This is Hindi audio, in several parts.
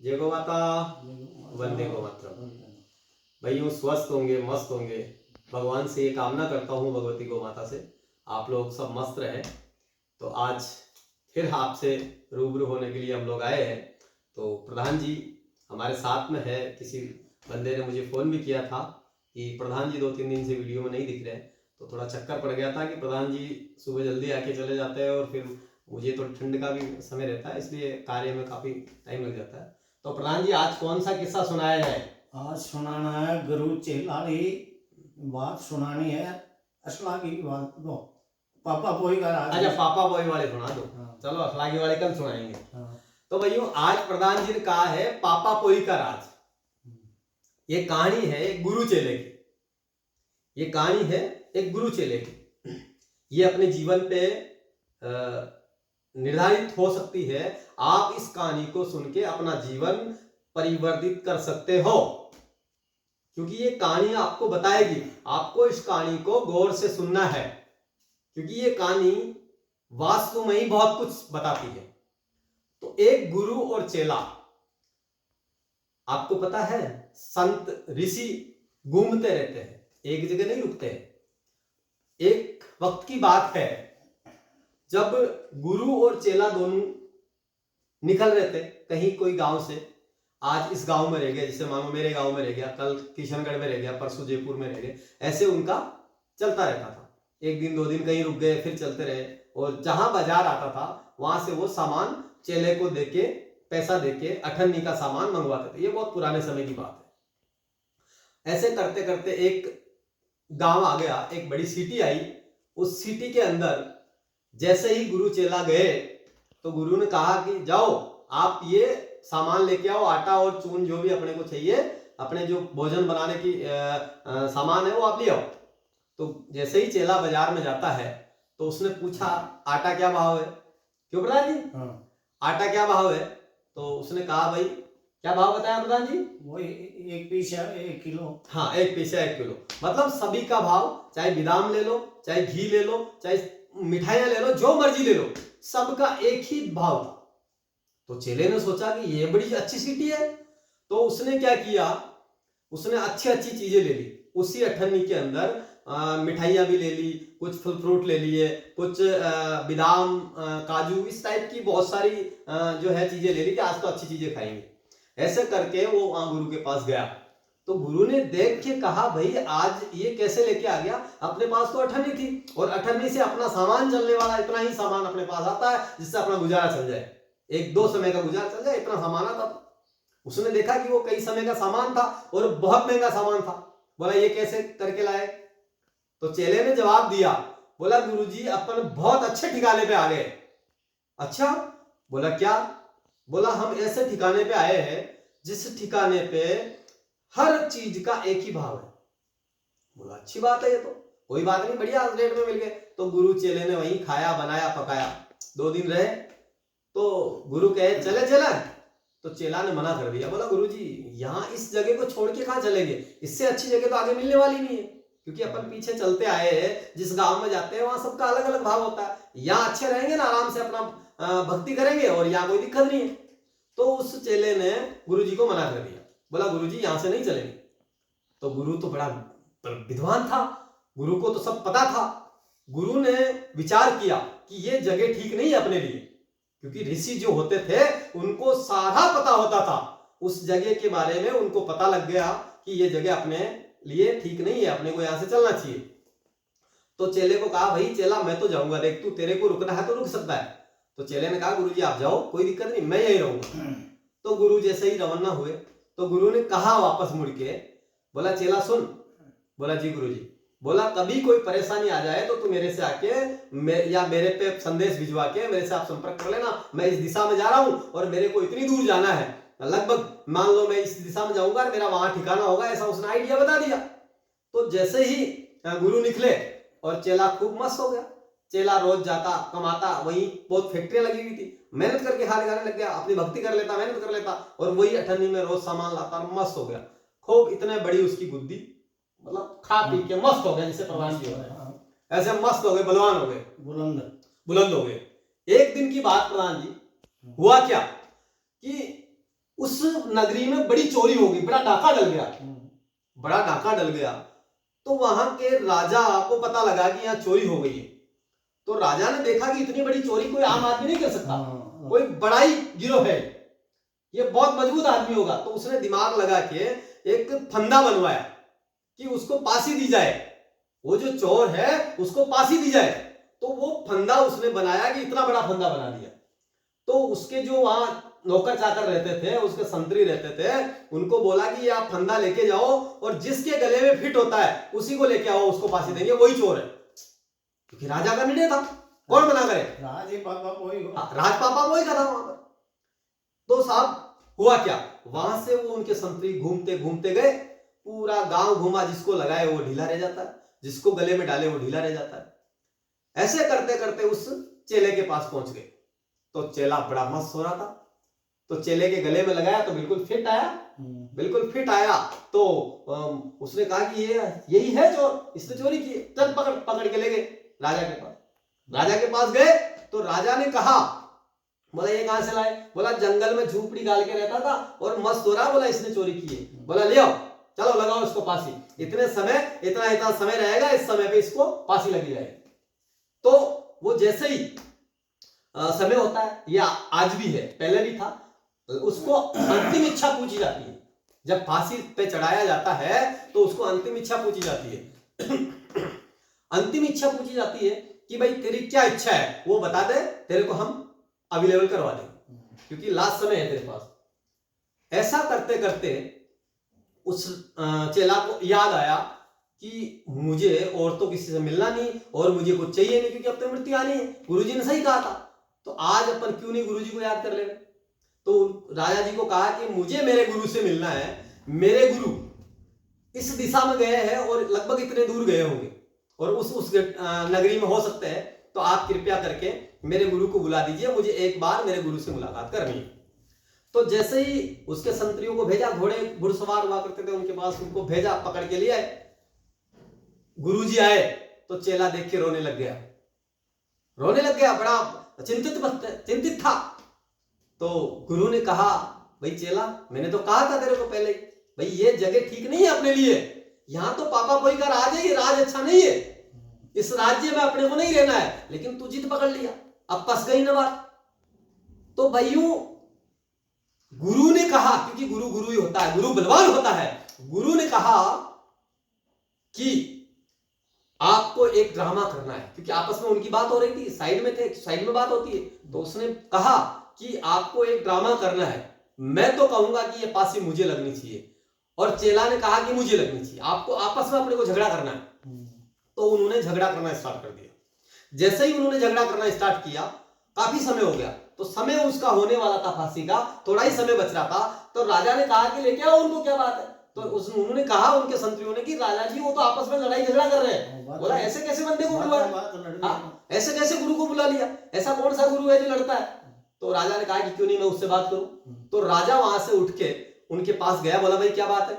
जय गौ माता, वंदे गो मातरम। भाई यूँ स्वस्थ होंगे, मस्त होंगे, भगवान से ये कामना करता हूँ, भगवती गौ माता से आप लोग सब मस्त रहें। तो आज फिर आपसे रूबरू होने के लिए हम लोग आए हैं। तो प्रधान जी हमारे साथ में है। किसी बंदे ने मुझे फ़ोन भी किया था कि प्रधान जी 2-3 दिन से वीडियो में नहीं दिख रहे, तो थोड़ा चक्कर पड़ गया था कि प्रधान जी सुबह जल्दी आके चले जाते हैं और फिर मुझे तो ठंड का भी समय रहता है, इसलिए कार्य में काफ़ी टाइम लग जाता है। तो प्रधान जी आज कौन सा किस्सा सुनाया जाए? आज सुनाना है गुरु चेला की बात सुनानी है। असला की बात दो पापा बोई का। अच्छा पापा बॉय वाले सुना दो। हाँ। चलो अखलागी वाले कल सुनाएंगे। हाँ। तो भाइयों आज प्रधान जी ने कहा है पापा पोई का राज। ये कहानी है एक गुरु चेले की। ये कहानी है एक गुरु चेले की। ये अपने जीवन पे निर्धारित हो सकती है। आप इस कहानी को सुन के अपना जीवन परिवर्तित कर सकते हो, क्योंकि ये कहानी आपको बताएगी। आपको इस कहानी को गौर से सुनना है, क्योंकि ये कहानी वास्तव में ही बहुत कुछ बताती है। तो एक गुरु और चेला, आपको पता है संत ऋषि घूमते रहते हैं, एक जगह नहीं रुकते हैं। एक वक्त की बात है जब गुरु और चेला दोनों निकल रहे थे कहीं कोई गांव से। आज इस गांव में रह गया, जैसे मानो मेरे गांव में रह गया, कल किशनगढ़ में रह गया, परसों जयपुर में रह गए, ऐसे उनका चलता रहता था। एक दिन 2 दिन कहीं रुक गए, फिर चलते रहे, और जहां बाजार आता था वहां से वो सामान चेले को देके, पैसा देके अठन्नी का सामान मंगवाते थे। ये बहुत पुराने समय की बात है। ऐसे करते करते एक गांव आ गया, एक बड़ी सिटी आई। उस सिटी के अंदर जैसे ही गुरु चेला गए तो गुरु ने कहा कि जाओ आप ये सामान लेके आओ, आटा और चून जो भी अपने को चाहिए, अपने जो भोजन बनाने की सामान है वो आप ले आओ। तो जैसे ही चेला बाजार में जाता है तो उसने पूछा आटा क्या भाव है? क्यों प्रधान जी? हाँ। आटा क्या भाव है? तो उसने कहा भाई क्या भाव बताया प्रधान जी? वही 1 पैसा 1 किलो। हाँ 1 पैसा 1 किलो, मतलब सभी का भाव, चाहे बादाम ले लो, चाहे घी ले लो, चाहे मिठाइयां ले लो, जो मर्जी ले लो, सबका एक ही भाव था। तो चेले ने सोचा कि ये बड़ी अच्छी सिटी है, तो उसने क्या किया, उसने अच्छी अच्छी चीजें ले ली उसी अठन्नी के अंदर। मिठाइयां भी ले ली, कुछ फल फ्रूट ले लिए, कुछ बादाम, काजू, इस टाइप की बहुत सारी जो है चीजें ले ली कि आज तो अच्छी चीजें खाएंगे। ऐसे करके वो वहां गुरु के पास गया। तो गुरु ने देख के कहा भाई आज ये कैसे लेके आ गया? अपने पास तो अठन्नी थी, और अठन्नी से अपना सामान चलने वाला इतना ही सामान अपने पास आता है जिससे अपना गुजारा चल जाए, 1-2 समय का गुजारा चल जाए, इतना सामान आता था। उसने देखा कि वो कई समय का सामान था और बहुत महंगा सामान था। बोला ये कैसे करके लाए? तो चेले ने जवाब दिया, बोला गुरुजी अपन बहुत अच्छे ठिकाने पे आ गए। अच्छा? बोला क्या? बोला हम ऐसे ठिकाने पे आए हैं जिस ठिकाने पे हर चीज का एक ही भाव है। बोला अच्छी बात है, ये तो कोई बात नहीं, बढ़िया रेट में मिल गए। तो गुरु चेले ने वहीं खाया, बनाया, पकाया, 2 दिन रहे। तो गुरु कहे चले चला, तो चेला ने मना कर दिया। बोला गुरुजी यहाँ इस जगह को छोड़ के कहां चलेंगे? इससे अच्छी जगह तो आगे मिलने वाली नहीं है, क्योंकि अपन पीछे चलते आए हैं, जिस गांव में जाते हैं वहां सबका अलग अलग भाव होता है। यहाँ अच्छे रहेंगे ना, आराम से अपना भक्ति करेंगे और यहाँ कोई दिक्कत नहीं है। तो उस चेले ने गुरुजी को मना कर दिया, बोला गुरुजी यहाँ से नहीं चलेंगे। तो गुरु तो बड़ा विद्वान था, गुरु को तो सब पता था। गुरु ने विचार किया कि ये जगह ठीक नहीं है अपने लिए, क्योंकि ऋषि जो होते थे उनको सारा पता होता था उस जगह के बारे में। उनको पता लग गया कि ये जगह अपने लिए ठीक नहीं है, अपने को यहां से चलना चाहिए। तो चेले को कहा भाई चेला मैं तो जाऊंगा, देख तू तेरे को रुकना है तो रुक सकता है। तो चेले ने कहा गुरुजी आप जाओ, कोई दिक्कत नहीं, मैं यहीं रहूंगा। तो गुरु जैसे ही रवाना हुए तो गुरु ने कहा वापस मुड़ के, बोला चेला सुन। बोला जी गुरुजी। बोला कभी कोई परेशानी आ जाए तो तू मेरे से आके या मेरे पे संदेश भिजवा के मेरे से आप संपर्क कर लेना। मैं इस दिशा में जा रहा हूं और मेरे को इतनी दूर जाना है, लगभग मान लो मैं इस दिशा में जाऊंगा और मेरा वहां ठिकाना होगा, ऐसा उसने आइडिया बता दिया। तो जैसे ही गुरु निकले और चेला खूब मस्त हो गया। चेला रोज जाता, कमाता, वहीं बहुत फैक्ट्रियां लगी हुई थी, मेहनत करके खाने खाने लग गया, अपनी भक्ति कर लेता, मेहनत कर लेता, और वही अठन्नी में रोज सामान लाता, मस्त हो गया। खूब इतने बड़ी उसकी बुद्धि, मतलब खा पी के मस्त हो गए, जैसे प्रधान जी हो गए, ऐसे मस्त हो गए, बलवान हो गए, बुलंद हो गए। एक दिन की बात प्रधान जी, हुआ क्या कि उस नगरी में बड़ी चोरी हो गई, बड़ा डाका डल गया, बड़ा डाका डल गया। तो वहां के राजा को पता लगा कि यहाँ चोरी हो गई है। तो राजा ने देखा कि इतनी बड़ी चोरी कोई आम आदमी नहीं कर सकता, कोई बड़ा ही गिरोह है, ये बहुत मजबूत आदमी होगा। तो उसने दिमाग लगा के एक फंदा बनवाया कि उसको फांसी दी जाए, वो जो चोर है उसको फांसी दी जाए। तो वो फंदा उसने बनाया कि इतना बड़ा फंदा बना दिया। तो उसके जो वहां नौकर चाकर रहते थे, उसके संतरी रहते थे, उनको बोला कि आप फंदा लेके जाओ और जिसके गले में फिट होता है उसी को लेके आओ, उसको फांसी देंगे, वही चोर है। क्योंकि राजा का निर्णय था, कौन मना करे, राज पापा कोई राज पापा वही का था वहां पर। तो साहब हुआ क्या, वहां से वो उनके संतरी घूमते घूमते गए, पूरा गांव घूमा, जिसको लगाए वो ढीला रह जाता है, जिसको गले में डाले वो ढीला रह जाता है। ऐसे करते करते उस चेले के पास पहुंच गए। तो चेला बड़ा मस्त हो रहा था, तो चेले के गले में लगाया तो बिल्कुल फिट आया, बिल्कुल फिट आया। तो उसने कहा कि ये यही है चोर, इसने चोरी की है, चल पकड़, पकड़ के ले गए राजा के पास। राजा के पास गए तो राजा ने कहा, बोला ये कहां से लाए, बोला जंगल में झूपड़ी डाल के रहता था और मस्त हो रहा, बोला इसने चोरी की है। बोला ले आओ, चलो लगाओ इसको फांसी, इतने समय इतना समय रहेगा, इस समय पे इसको फांसी लगी जाएगी। तो वो जैसे ही समय होता है, या आज भी है, पहले भी था, उसको अंतिम इच्छा पूछी जाती है। जब फांसी पे चढ़ाया जाता है तो उसको अंतिम इच्छा पूछी जाती है। अंतिम इच्छा पूछी जाती है कि भाई तेरी क्या इच्छा है, वो बता दे, तेरे को हम अवेलेबल करवा देंगे, क्योंकि लास्ट समय है तेरे पास। ऐसा करते करते उस चेला को याद आया कि मुझे और तो किसी से मिलना नहीं और मुझे कुछ चाहिए नहीं, क्योंकि अब तो मृत्यु आनी है, गुरुजी ने सही कहा था, तो आज अपन क्यों नहीं गुरुजी को याद कर ले। तो राजा जी को कहा कि मुझे मेरे गुरु से मिलना है, मेरे गुरु इस दिशा में गए हैं और लगभग इतने दूर गए होंगे और उस नगरी में हो सकते हैं, तो आप कृपया करके मेरे गुरु को बुला दीजिए, मुझे एक बार मेरे गुरु से मुलाकात करनी है। तो जैसे ही उसके संतरियों को भेजा, घोड़े घुड़सवार हुआ करते थे उनके पास, उनको भेजा, पकड़ के लिए आए। गुरुजी आए तो चेला देख के रोने लग गया, रोने लग गया, बड़ा चिंतित था। तो गुरु ने कहा, भाई चेला, मैंने तो कहा था तेरे को पहले, भाई ये जगह ठीक नहीं है अपने लिए, यहां तो पापा कोई का राज है, ये राज अच्छा नहीं है, इस राज्य में अपने को नहीं रहना है, लेकिन तू जिद पकड़ लिया, अब फंस गई ना बात। तो भाइयों, गुरु ने कहा, क्योंकि गुरु गुरु ही होता है, गुरु बलवान होता है, गुरु ने कहा कि आपको एक ड्रामा करना है, क्योंकि आपस में उनकी बात हो रही थी, साइड में थे, साइड में बात होती है। तो उसने कहा कि आपको एक ड्रामा करना है, मैं तो कहूंगा कि ये फांसी मुझे लगनी चाहिए, और चेला ने कहा कि मुझे लगनी चाहिए, आपको आपस में अपने को झगड़ा करना है। तो उन्होंने झगड़ा करना स्टार्ट कर दिया। जैसे ही उन्होंने झगड़ा करना स्टार्ट किया, काफी समय हो गया, तो समय उसका होने वाला था फांसी का, थोड़ा ही समय बच रहा था। तो राजा ने कहा कि लेके आओ उनको, क्या बात है। तो उन्होंने कहा उनके संतरियों ने कि राजा जी वो तो आपस में लड़ाई झगड़ा कर रहे हैं। बोला ऐसे कैसे बंदे को बुलाया, ऐसे कैसे गुरु को बुला लिया, ऐसा कौन सा गुरु है जो लड़ता है। तो राजा ने कहा कि क्यों नहीं मैं उससे बात करूं। तो राजा वहां से उठ के उनके पास गया, बोला भाई क्या बात है।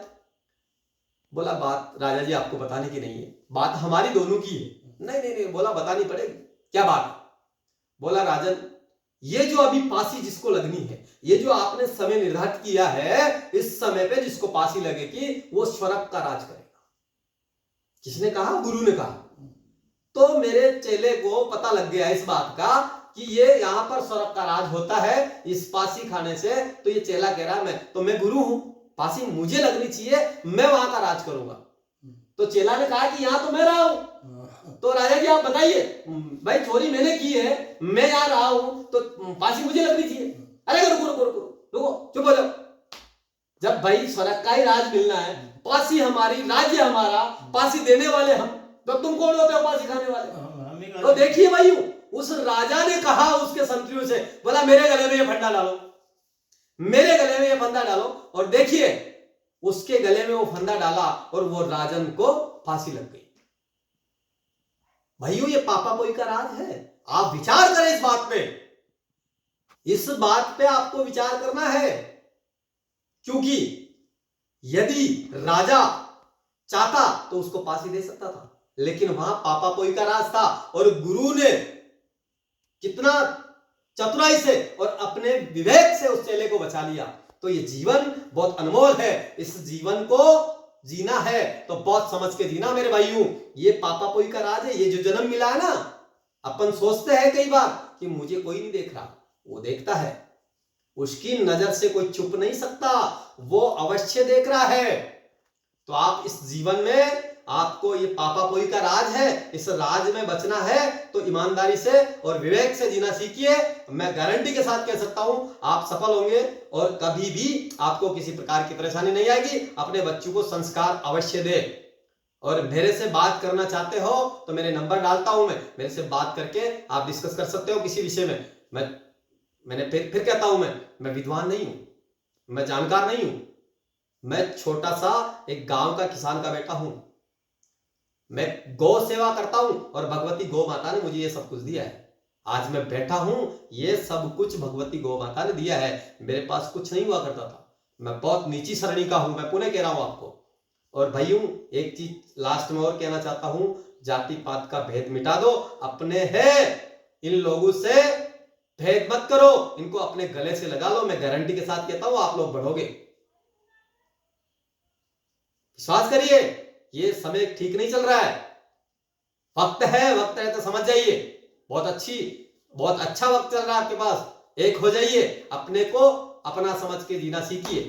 बोला बात राजा जी आपको बताने की नहीं है, बात हमारी दोनों की है। नहीं नहीं नहीं, बोला बतानी पड़ेगी, क्या बात है। बोला राजन, ये जो अभी फांसी जिसको लगनी है, ये जो आपने समय निर्धारित किया है, इस समय पे जिसको फांसी लगेगी वो स्वर्ग का राज करेगा। किसने कहा, गुरु ने कहा। तो मेरे चेले को पता लग गया इस बात का कि ये यहां पर स्वर्ग का राज होता है इस फांसी खाने से। तो ये चेला कह रहा है मैं गुरु हूं, फांसी मुझे लगनी चाहिए, मैं वहां का राज करूंगा। तो चेला ने कहा कि यहां तो मैं रहा हूं। तो राजा जी आप बताइए, भाई चोरी मैंने की है, मैं यहां रहा हूं, तो फांसी मुझे लगनी चाहिए। अरे रुको रुको रुको रुको, चुप हो जाओ। जब भाई स्वर्ग का ही राज मिलना है, फांसी हमारी, राज्य हमारा, फांसी देने वाले हम, तो तुम कौन होते हो फांसी खाने वाले। तो देखिए भाई, उस राजा ने कहा उसके संतरियों से, बोला मेरे गले में ये फंदा डालो, मेरे गले में ये फंदा डालो। और देखिए उसके गले में वो फंदा डाला और वो राजन को फांसी लग गई। भाइयों ये पापा कोई का राज है, आप विचार करें इस बात पे, इस बात पे आपको विचार करना है। क्योंकि यदि राजा चाहता तो उसको फांसी दे सकता था, लेकिन वहां पापा कोई का राज था और गुरु ने कितना चतुराई से और अपने विवेक से उस चेले को बचा लिया। तो ये जीवन बहुत अनमोल है, इस जीवन को जीना है तो बहुत समझ के जीना मेरे भाइयों। ये पापा पोई का राज है। ये जो जन्म मिला है ना, अपन सोचते हैं कई बार कि मुझे कोई नहीं देख रहा, वो देखता है, उसकी नजर से कोई छुप नहीं सकता, वो अवश्य देख रहा है। तो आप इस जीवन में, आपको ये पापा पोई का राज है, इस राज में बचना है तो ईमानदारी से और विवेक से जीना सीखिए। मैं गारंटी के साथ कह सकता हूं आप सफल होंगे और कभी भी आपको किसी प्रकार की परेशानी नहीं आएगी। अपने बच्चों को संस्कार अवश्य दे। और मेरे से बात करना चाहते हो तो मेरे नंबर डालता हूं मैं, मेरे से बात करके आप डिस्कस कर सकते हो किसी विषय में। मैंने फिर कहता हूं मैं विद्वान नहीं हूं, मैं जानकार नहीं हूं, मैं छोटा सा एक गांव का किसान का बेटा हूं। मैं गौ सेवा करता हूं और भगवती गौ माता ने मुझे ये सब कुछ दिया है। आज मैं बैठा हूं, ये सब कुछ भगवती गौ माता ने दिया है। मेरे पास कुछ नहीं हुआ करता था, मैं बहुत नीची श्रेणी का हूं, मैं पुनः कह रहा हूं आपको। और भाइयों एक चीज लास्ट में और कहना चाहता हूं, जाति पात का भेद मिटा दो, अपने हैं इन लोगों से भेद मत करो, इनको अपने गले से लगा लो। मैं गारंटी के साथ कहता हूं आप लोग बढ़ोगे, विश्वास करिए। ये समय ठीक नहीं चल रहा है, वक्त है तो समझ जाइए। बहुत अच्छा वक्त चल रहा है आपके पास। एक हो जाइए, अपने को अपना समझ के जीना सीखिए।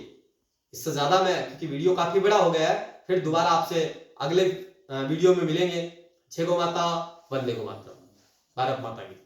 इससे ज्यादा मैं, क्योंकि वीडियो काफी बड़ा हो गया है, फिर दोबारा आपसे अगले वीडियो में मिलेंगे। जय गौ माता, वंदे गौ माता, भारत माता की।